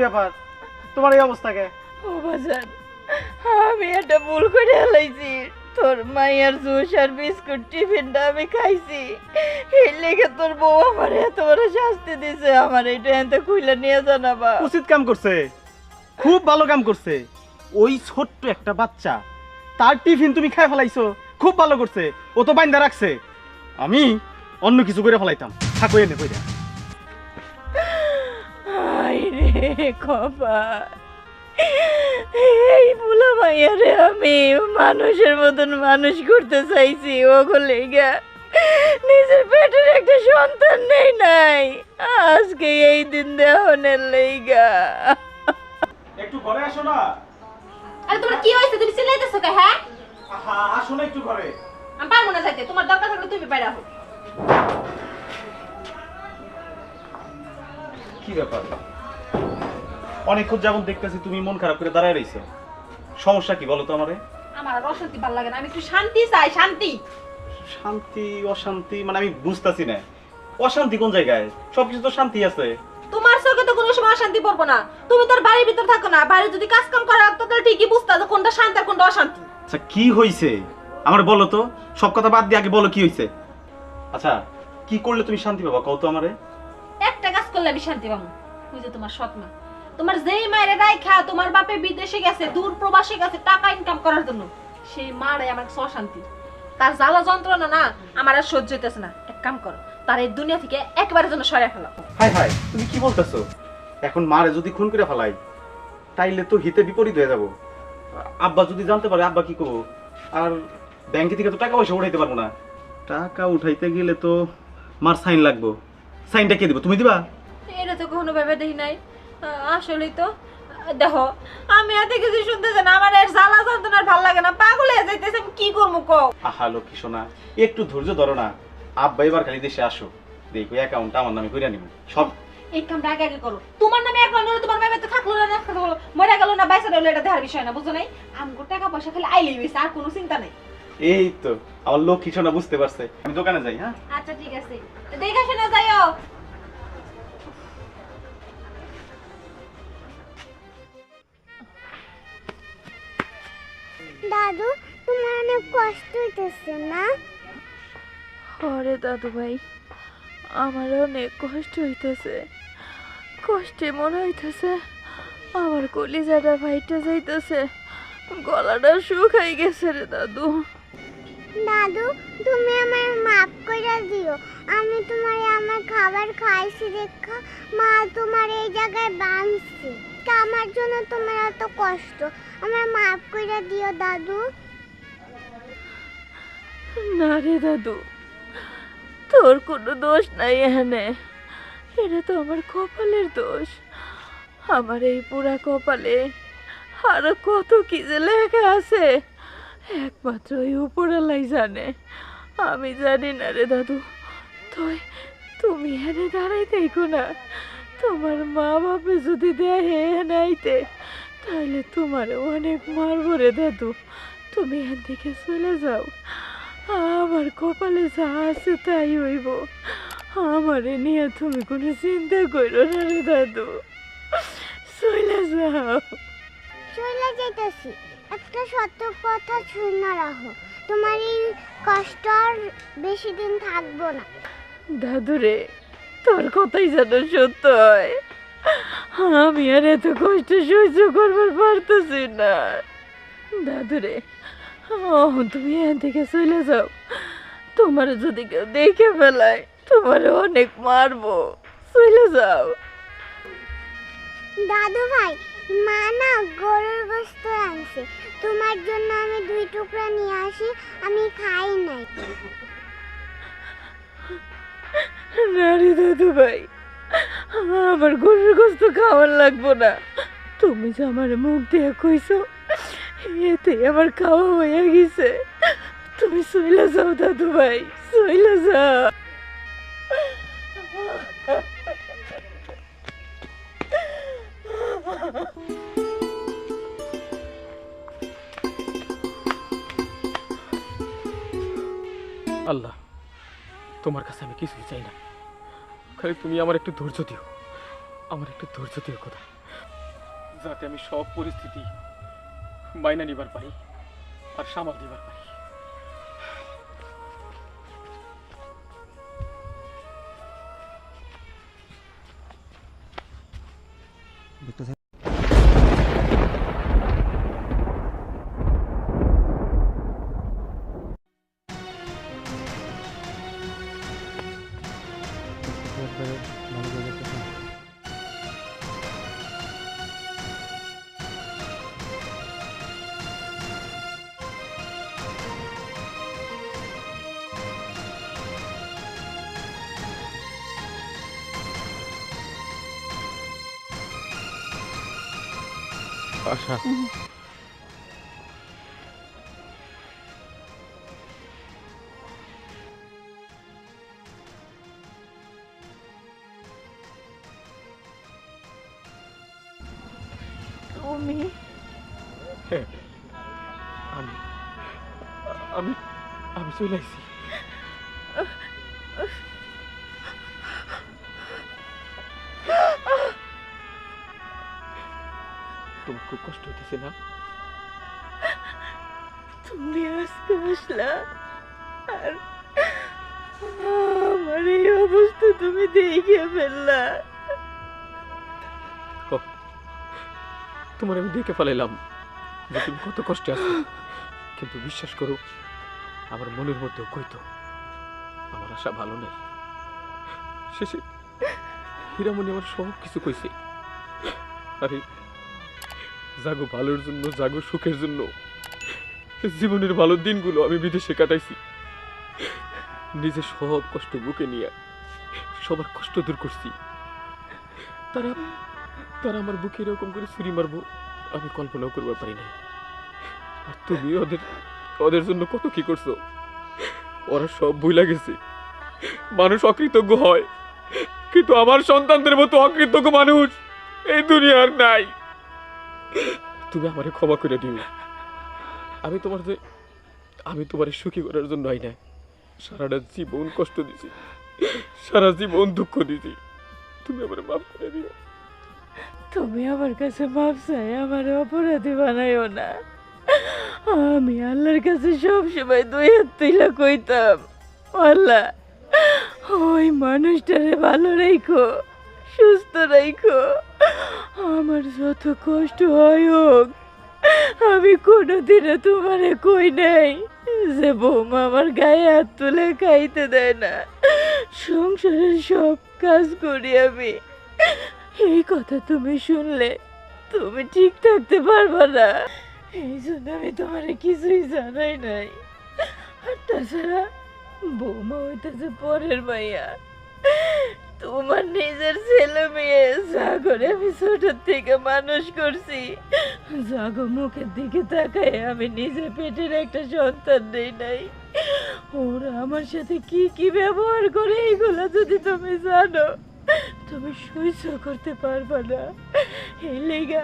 ব্যাপার, তোমার এই অবস্থাকে? ও বাজান, আমি একটা ভুল করে ফেলাইছি। তোর মাইয়ার জুস আর বিস্কুট টিফিনটা আমি খাইছি, এই লেগে তোর বউ আমার এত বড় শাস্তি দিছে। আমার এটা এনতে খুইলা নিয়ে জানাবা। উচিত কাম করছে, খুব ভালো কাম করছে। ওই ছোট্ট একটা বাচ্চা, তার টিফিন তুমি খাই ফেলাইছো, খুব ভালো করছে। ও তো বাইন্দা রাখছে, আমি অন্য কিছু করে ফেলাইতাম। থাকো এনে কইরা। আই রে কপাল, এই বুলা মাইয়ারে আমি মানুষের মতন মানুষ করতে চাইছি, ওগো লেগা নিজের পেটের একটা সন্তান নেই নাই, আজকে এই দিন দেহনের লেগা। একটু ঘরে আসো না। আরে তোমার কি হইছে? তুমি চিল্লাইতেছো কে? হ্যাঁ, আসো না একটু ঘরে। আমি পারবো না যাইতে। তোমার দরকার থাকলে তুমি বাইরে আহো। কি ব্যাপার? অনেকক্ষণ যেমন দেখতেছি তুমি মন খারাপ করে দাঁড়ায় রইছো, সমস্যা কি বলো তো আমারে? আমার আর অশান্তি ভালো লাগে না, আমি একটু শান্তি চাই। শান্তি শান্তি অশান্তি মানে আমি বুঝতাছি না, অশান্তি কোন জায়গায়? সবকিছু তো শান্তি আছে। তোমার চোখে তো কোনো সময় অশান্তি পড়বো না। তুমি তোর বাড়ির ভিতর থাকো না, বাইরে যদি কাজ কাম করা তো তাহলে ঠিকই বুঝতা যে কোনটা শান্তি আর কোনটা অশান্তি। আচ্ছা কি হইছে আমার বলো তো, সব কথা বাদ দিয়ে আগে বলো কি হইছে। আচ্ছা কি করলে তুমি শান্তি পাবা কও তো আমারে? একটা কাজ করলে আমি শান্তি পাবো। ওই যে তোমার সৎ মা, তোমার যেই মায়ের রাইখা তোমার বাপে বিদেশে গেছে, দূর প্রবাসে গেছে টাকা ইনকাম করার জন্য, সেই মারাই আমার কাছে অশান্তি। তার জ্বালা যন্ত্রণা না আমার আর সহ্য হইতেছে না। এক কাম করো, তার এই দুনিয়া থেকে একবারের জন্য সরে ফেলো। হাই হাই, তুমি কি বলতেছো? এখন মারে যদি খুন করে ফেলাই তাইলে তো হিতে বিপরীত হয়ে যাব। আব্বা যদি জানতে পারে আব্বা কি করবো? আর ব্যাংকে থেকে তো টাকা পয়সা উঠাইতে পারবো না। টাকা উঠাইতে গেলে তো মার সাইন লাগবো। সাইনটা কে দিব? তুমি দিবা? এটা তো কখনো ভেবে দেখি নাই। আসলেই তো দেখো, আমি এত কিছু শুনতেছি না, আমার এর জ্বালা যন্ত্রণার ভালো লাগে না, পাগল হয়ে যাইতেছে। আমি কি করবো কও? আহা লক্ষ্মী সোনা, একটু ধৈর্য ধরো না। আব্বা এবার খালি দেশে আসো, দেখো অ্যাকাউন্টটা আমার নামে কইরা নিব সব। এই কামটা আগে আগে করো। তোমার নামে অ্যাকাউন্ট হলো, তোমার মেয়ে তো থাকলো না, না থাকলো, মরে গেল না বাইসা হলো, এটা দেখার বিষয় না, বুঝছো নাই? আমগো টাকা পয়সা খালি আইলেই হইছে, আর কোনো চিন্তা নাই। এই তো আমার লক্ষ্মী সোনা বুঝতে পারছে। আমি দোকানে যাই। হ্যাঁ আচ্ছা ঠিক আছে, দেখে শুনে যাইও। দাদু, তোমার অনেক কষ্ট হইতেছে না? আরে দাদু ভাই, আমার অনেক কষ্ট হইতেছে। কষ্টে মনে হইতেছে আমার কলিজাটা ফাইটে যাইতেছে, গলাটা শুকাই গেছে রে দাদু। দাদু, তুমি আমার মাফ করে দিও। আমি তোমার আমার খাবার খাইছি দেখা মা তোমার এই জায়গায় বাঁধছে। আমার জন্য তোমার এত কষ্ট, আমার মাফ করে দিও দাদু। না রে দাদু, তোর কোনো দোষ নাই এখানে, এটা তো আমার কপালের দোষ। আমার এই পুরা কপালে আরো কত কি যে লেখা আছে, একমাত্র ওই উপরালাই জানে, আমি জানি না রে দাদু। তুমি এনে দাঁড়াই দেখো না, তোমার মা বাপে যদি দেহে নাইতে তাহলে তোমার অনেক মারবো রে দাদু। তুমি এখান থেকে চলে যাও, আমার কপালে যা আছে তাই হইব। আমারে নিয়ে তুমি কোনো চিন্তা করো না রে দাদু, চলে যাও। চলে যেতেছি, একটা সত্য কথা শুনে রাখো, তোমার এই কষ্ট আর বেশি দিন থাকবো না। দাদু রে, তোর কথাই যেন সত্য হয়, আমি আর এত কষ্ট সহ্য করবার পারতেছি না। দাদু রে, তুমি এখান থেকে চলে যাও, তোমার যদি কেউ দেখে ফেলায় তোমার অনেক মারবো, চলে যাও। দাদু ভাই, মা না গরুর গোশত আনছে, তোমার জন্য আমি 2 টুকরা নিয়ে আসি, আমি খাই নাই। না রে দাদু ভাই, আমার গরুর গোশত খাওয়ার লাগবো না। তুমি যে আমার মুখ দিয়ে কইছো এতে আমার খাওয়া হয়ে গেছে, তুমি চলে যাও দাদু ভাই, চলে যাও। আল্লাহ, তোমার কাছে আমি কিছুই চাই না, খালি তুমি আমার একটু ধৈর্য দিও, আমার একটু ধৈর্য দিও কথা। যাতে আমি সব পরিস্থিতি মাইনা নিবার পারি আর সামাল দিবার পারি। আশা, তুমি হ্যাঁ, আমি আমি আমি চলে আসছি। তোমার খুব কষ্ট হইতেছে না? তুমি আজকে আসলা আর আমার এই অবস্থা তুমি দেখে ফেললা। তোমার আমি দেখে ফেলাইলাম যে তুমি কত কষ্টে আছো, কিন্তু বিশ্বাস করো আমার মনের মধ্যেও কইতো আমার আশা ভালো নাই। শেষে হীরামণি আমার সব কিছু কইছে। আরে জাগো ভালোর জন্য, জাগো সুখের জন্য জীবনের ভালো দিনগুলো আমি বিদেশে কাটাইছি। নিজে সব কষ্ট বুকে নিয়ে সবার কষ্ট দূর করছি। তারা তারা আমার বুকে এরকম করে ছুরি মারবো আমি কল্পনাও করবার পারি নাই। আর তুমি ওদের ওদের জন্য কত কি করছো। ওরা সব ভুলে গেছে। মানুষ অকৃতজ্ঞ হয়, কিন্তু আমার সন্তানদের মতো অকৃতজ্ঞ মানুষ এই দুনিয়ার নাই। তুমি আমারে ক্ষমা করে দিও। আমি তোমার সুখী করার জন্য আই না। সারাটা জীবন কষ্ট দিছি, সারা জীবন দুঃখ দিছি। তুমি আমার মাফ করে দিও। তুমি আমার কাছে মাপ চাই, আমার অপরাধী বানাইও না। আমি আল্লাহর কাছে সব সময় দুই হাত তুইলা কইতাম, আল্লাহ ওই মানুষটারে ভালো রাখো, সুস্থ রাখো। আমার যত কষ্ট হয় হোক, আমি কোনোদিনও তোমারে কই নাই যে বৌমা আমার গায়ে হাত তুলে খাইতে দেয় না, সংসারের সব কাজ করি আমি। এই কথা তুমি শুনলে তুমি ঠিক থাকতে পারবা না, এই জন্য আমি তোমারে কিছুই জানাই নাই। আর তাছাড়া বৌমা হইতেছে পরের মাইয়া, তোমার নিজের ছেলে মেয়ে যা করে আমি ছোট থেকে মানুষ করছি, জাগো মুখের দিকে তাকায় আমি নিজে পেটের একটা সন্তান নেই নাই। ওরা আমার সাথে কি কি ব্যবহার করে এগুলো যদি তুমি জানো, তুমি সহ্য করতে পারবা না। এই লেগা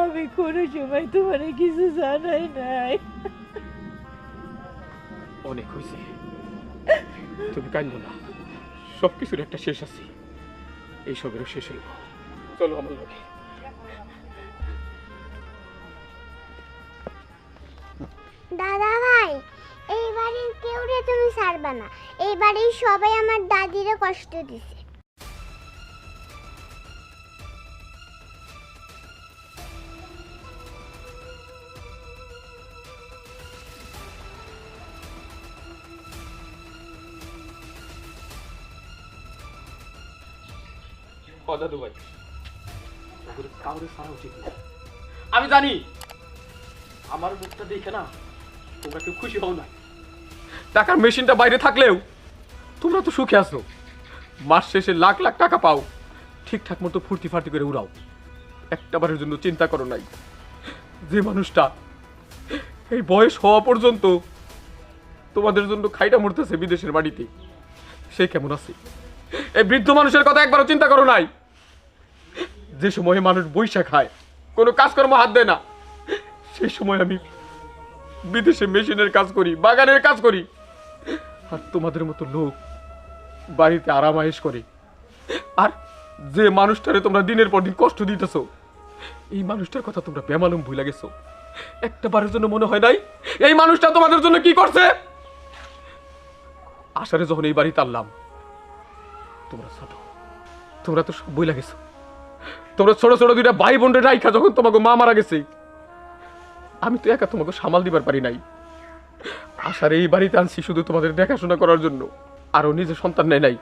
আমি কোনো সময় তোমার কিছু জানাই নাই। অনেক হয়েছে, তুমি কাঁদো না। সবকিছুর একটা শেষ আছে, এইসবেরও শেষ হইব। চলো আমার লোকে। দাদা ভাই, এই বাড়ির কেউরে তুমি ছাড়বা না। এই বাড়ির সবাই আমার দাদিরে কষ্ট দিছে। দাদু ভাই, কাউরে ছাড়া উচিত না। আমি জানি আমার মুখটা দেখে না তোমরা কেউ খুশি হও না। টাকার মেশিনটা বাইরে থাকলেও তোমরা তো সুখে আছো, মাস শেষে লাখ লাখ টাকা পাও, ঠিকঠাক মতো ফুর্তি ফার্তি করে উড়াও। একটা বারের জন্য চিন্তা করো নাই যে মানুষটা এই বয়স হওয়া পর্যন্ত তোমাদের জন্য খাইটা মরতেছে বিদেশের বাড়িতে, সে কেমন আছে? এই বৃদ্ধ মানুষের কথা একবারও চিন্তা করো নাই? যে সময় মানুষ বৈশা খায়, কোনো কাজকর্ম হাত দেয় না, সেই সময় আমি বিদেশে মেশিনের কাজ করি, বাগানের কাজ করি। আর তোমাদের মতো লোক বাড়িতে আরাম আয়েশ করে। আর যে মানুষটারে তোমরা দিনের পর দিন কষ্ট দিতেছো, এই মানুষটার কথা তোমরা বেমালুম ভুলে গেছো। একটা বারের জন্য মনে হয় নাই এই মানুষটা তোমাদের জন্য কি করছে? আশারে যখন এই বাড়িতে আনলাম, তোমরা ছোট, তোমরা তো সব বইলা গেছো। তোমরা ছোট ছোট দুইটা ভাই বোনের রাইখা যখন তোমাকে মা মারা গেছে, আমি তো একা তোমাকে সামাল দিবার পারি নাই। আশার এই বাড়িতে আনছি শুধু তোমাদের দেখাশোনা করার জন্য। আরো নিজের সন্তান নেয় নাই,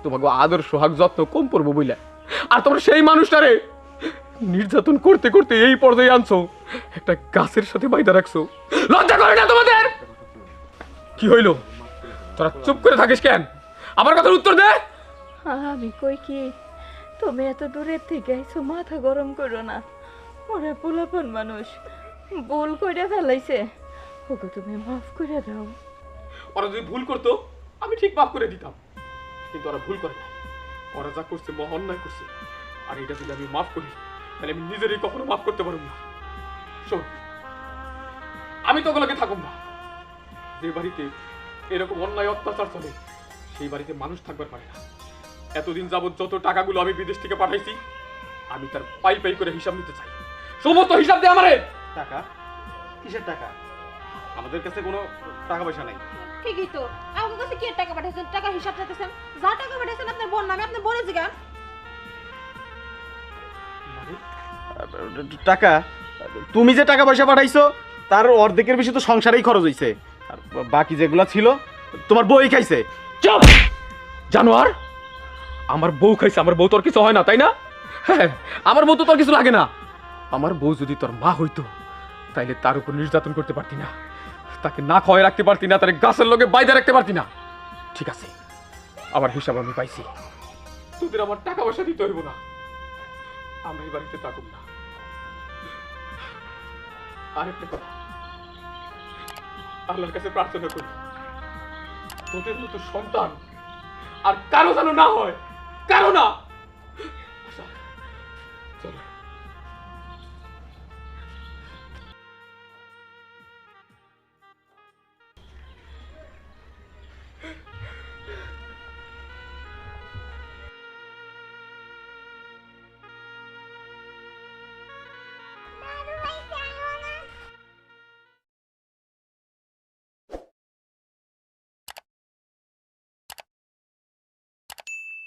তোমাকে আদর সোহাগ যত্ন কম পড়বো বইলা। আর তোমরা সেই মানুষটারে নির্যাতন করতে করতে এই পর্যায়ে আনছো, একটা গাছের সাথে বাইদা রাখছো। লজ্জা করে না তোমাদের? কি হইল? তোরা চুপ করে থাকিস কেন? আমার কথার উত্তর দে। আমি কই কি, তুমি এত দূরের থেকে আইছো, মাথা গরম করো না। ওরা পোলাপন মানুষ, ভুল কইরা ফেলাইছে, ওকে তুমি মাফ করে দাও। ওরা যদি ভুল করতো আমি ঠিক মাফ করে দিতাম, কিন্তু ওরা ভুল করে না। ওরা যা করছে মহা অন্যায় করছে, আর এটা যদি আমি মাফ করি তাহলে আমি নিজেরই কখনো মাফ করতে পারব না। শোন, আমি তো ওগুলোকে থাকুম না। যে বাড়িতে এরকম অন্যায় অত্যাচার চলে সেই বাড়িতে মানুষ থাকবার পারে না। এতদিন যাবত যত টাকাগুলো আমি বিদেশ থেকে পাঠাইছি, আমি তার পাই পাই করে হিসাব নিতে চাই। সমস্ত হিসাব দে আমারে। টাকা? কিসের টাকা? আমাদের কাছে কোনো টাকা পয়সা নাই। ঠিকই তো, আমার কাছে কি টাকা পাঠাইছেন? টাকা হিসাব চাইতেছেন? যা টাকা পাঠাইছেন আপনার বোন নামে, আপনি বলে জিগান। টাকা? তুমি যে টাকা পয়সা পাঠাইছো তার অর্ধেকের বেশি তো সংসারেই খরচ হইছে, আর বাকি যেগুলো ছিল তোমার বই খাইছে। চুপ জানোয়ার! আমার বউ খাইছে, আমার বউ তোর কিছু হয় না তাই না? হ্যাঁ, আমার বউ তো তোর কিছু লাগে না। আমার বউ যদি তোর মা হইতো তাইলে তার উপর নির্যাতন করতে পারতি না, তাকে না খাওয়াই রাখতে পারতি না, তার গাছের লোকে বাইরে রাখতে পারতি না। ঠিক আছে, আমার হিসাব আমি পাইছি। তোদের আমার টাকা পয়সা দিতে হইব না, আমরা এই বাড়িতে থাকুন না। আরেকটা কথা, আল্লাহর কাছে প্রার্থনা করি তোদের মতো সন্তান আর কারো যেন না হয়, কারো না। আচ্ছা, চলো।